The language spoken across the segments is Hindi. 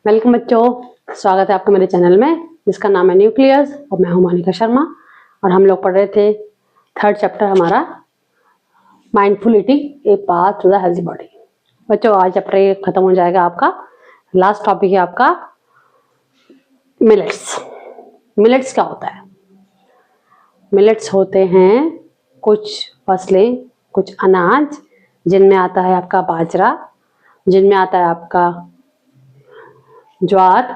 वेलकम बच्चों, स्वागत है आपका मेरे चैनल में जिसका नाम है न्यूक्लियस और मैं हूं मोनिका शर्मा। और हम लोग पढ़ रहे थे थर्ड चैप्टर हमारा mindful eating a path to the healthy body. बच्चों आज चैप्टर ये खत्म हो जाएगा आपका। लास्ट टॉपिक है आपका मिलेट्स। मिलेट्स क्या होता है? मिलेट्स होते हैं कुछ फसलें, कुछ अनाज जिनमें आता है आपका बाजरा, जिनमें आता है आपका ज्वार,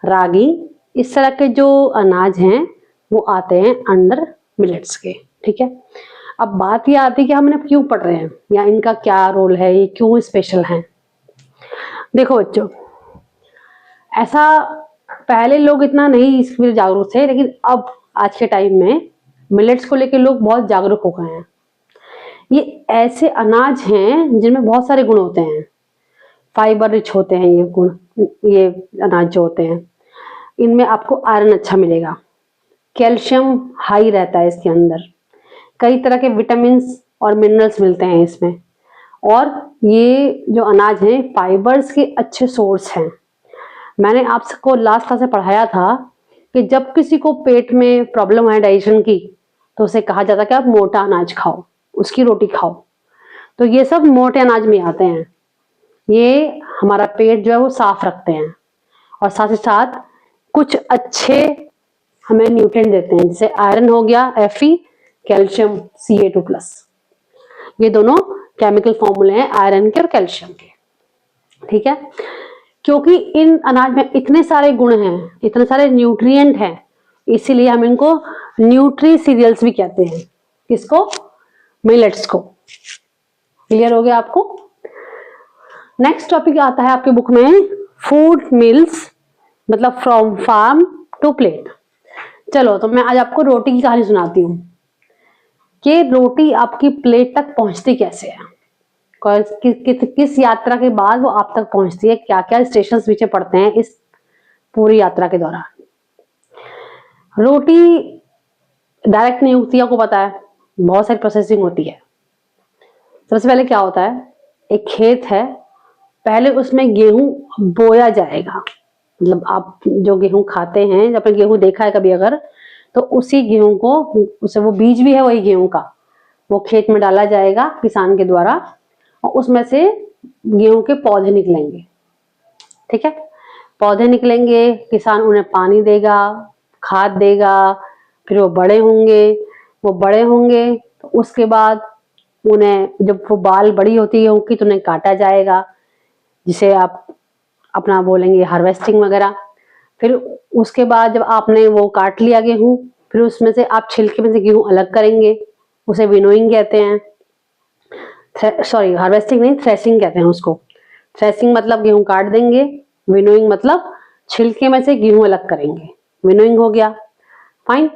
रागी। इस तरह के जो अनाज हैं वो आते हैं अंडर मिलेट्स के। ठीक है, अब बात ये आती है कि हम इन्हें क्यों पढ़ रहे हैं या इनका क्या रोल है, ये क्यों स्पेशल हैं। देखो बच्चों, ऐसा पहले लोग इतना नहीं इसमें जागरूक थे, लेकिन अब आज के टाइम में मिलेट्स को लेकर लोग बहुत जागरूक हो गए हैं। ये ऐसे अनाज हैं जिनमें बहुत सारे गुण होते हैं, फाइबर रिच होते हैं ये गुण। ये अनाज जो होते हैं इनमें आपको आयरन अच्छा मिलेगा, कैल्शियम हाई रहता है इसके अंदर, कई तरह के विटामिन और मिनरल्स मिलते हैं इसमें। और ये जो अनाज हैं फाइबर्स के अच्छे सोर्स हैं। मैंने आपको लास्ट क्लास में पढ़ाया था कि जब किसी को पेट में प्रॉब्लम है डाइजेशन की, तो उसे कहा जाता है कि आप मोटा अनाज खाओ, उसकी रोटी खाओ। तो ये सब मोटे अनाज में आते हैं। ये हमारा पेट जो है वो साफ रखते हैं और साथ ही साथ कुछ अच्छे हमें न्यूट्रिएंट देते हैं, जैसे आयरन हो गया Fe, कैल्शियम Ca2+। ये दोनों केमिकल फॉर्मूले हैं आयरन के और कैल्शियम के। ठीक है, क्योंकि इन अनाज में इतने सारे गुण हैं, इतने सारे न्यूट्रिएंट हैं, इसीलिए हम इनको न्यूट्री सीरियल्स भी कहते हैं। किसको? मिलेट्स को। क्लियर हो गया आपको? नेक्स्ट टॉपिक आता है आपके बुक में फूड मिल्स, मतलब फ्रॉम फार्म टू प्लेट। चलो तो मैं आज आपको रोटी की कहानी सुनाती हूँ कि रोटी आपकी प्लेट तक पहुंचती कैसे है, किस यात्रा के बाद वो आप तक पहुंचती है, क्या क्या स्टेशन पीछे पड़ते हैं इस पूरी यात्रा के दौरान। रोटी डायरेक्ट नहीं उगती, आपको पता है, बहुत सारी प्रोसेसिंग होती है। सबसे पहले क्या होता है, एक खेत है, पहले उसमें गेहूं बोया जाएगा। मतलब आप जो गेहूं खाते हैं, जब गेहूं देखा है कभी अगर, तो उसी गेहूं को, उसे वो बीज भी है वही गेहूं का, वो खेत में डाला जाएगा किसान के द्वारा और उसमें से गेहूं के पौधे निकलेंगे। ठीक है, पौधे निकलेंगे, किसान उन्हें पानी देगा, खाद देगा, फिर वो बड़े होंगे तो उसके बाद उन्हें, जब वो बाल बड़ी होती है उनकी, तो उन्हें काटा जाएगा, जिसे आप अपना बोलेंगे हार्वेस्टिंग वगैरह। फिर उसके बाद जब आपने वो काट लिया गेहूं, फिर उसमें से आप छिलके में से गेहूं अलग करेंगे, उसे विनोइंग कहते हैं। सॉरी, हार्वेस्टिंग नहीं, थ्रेसिंग कहते हैं उसको। थ्रेसिंग मतलब गेहूं काट देंगे, विनोइंग मतलब छिलके में से गेहूं अलग करेंगे, विनोइंग हो गया। फाइन,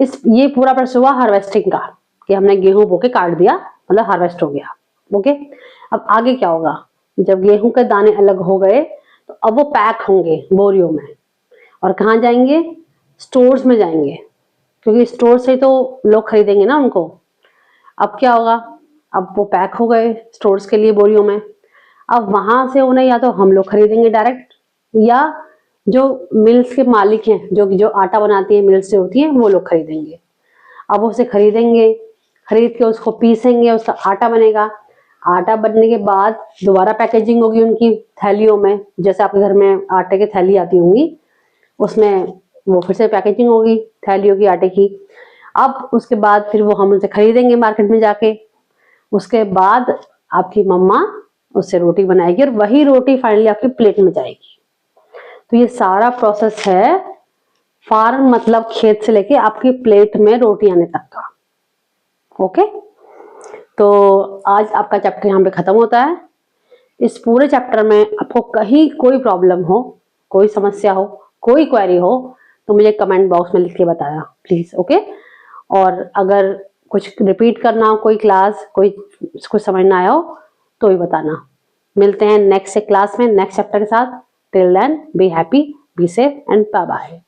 ये पूरा प्रोसेस हुआ हार्वेस्टिंग का, कि हमने गेहूं बो के काट दिया, मतलब हार्वेस्ट हो गया। ओके, अब आगे क्या होगा, जब गेहूं के दाने अलग हो गए तो अब वो पैक होंगे बोरियों में, और कहाँ जाएंगे? स्टोर्स में जाएंगे, क्योंकि स्टोर से तो लोग खरीदेंगे ना उनको। अब क्या होगा, अब वो पैक हो गए स्टोर्स के लिए बोरियों में, अब वहां से उन्हें या तो हम लोग खरीदेंगे डायरेक्ट, या जो मिल्स के मालिक हैं, जो आटा बनाती है मिल्स से होती है, वो लोग खरीदेंगे। अब उसे खरीदेंगे, खरीद के उसको पीसेंगे, उसका आटा बनेगा। आटा बनने के बाद दोबारा पैकेजिंग होगी उनकी थैलियों में, जैसे आपके घर में आटे की थैली आती होंगी, उसमें वो फिर से पैकेजिंग होगी थैलियों की आटे की। अब उसके बाद फिर वो हम उनसे खरीदेंगे मार्केट में जाके। उसके बाद आपकी मम्मा उससे रोटी बनाएगी और वही रोटी फाइनली आपकी प्लेट में जाएगी। तो ये सारा प्रोसेस है फार्म, मतलब खेत से लेके आपकी प्लेट में रोटी आने तक का। ओके, तो आज आपका चैप्टर यहाँ पे खत्म होता है। इस पूरे चैप्टर में आपको कहीं कोई प्रॉब्लम हो, कोई समस्या हो, कोई क्वेरी हो, तो मुझे कमेंट बॉक्स में लिख के बताया प्लीज। ओके, और अगर कुछ रिपीट करना हो, कोई क्लास, कोई कुछ समझ ना आया हो, तो भी बताना। मिलते हैं नेक्स्ट क्लास में नेक्स्ट चैप्टर के साथ। Till then be happy, be safe and bye bye.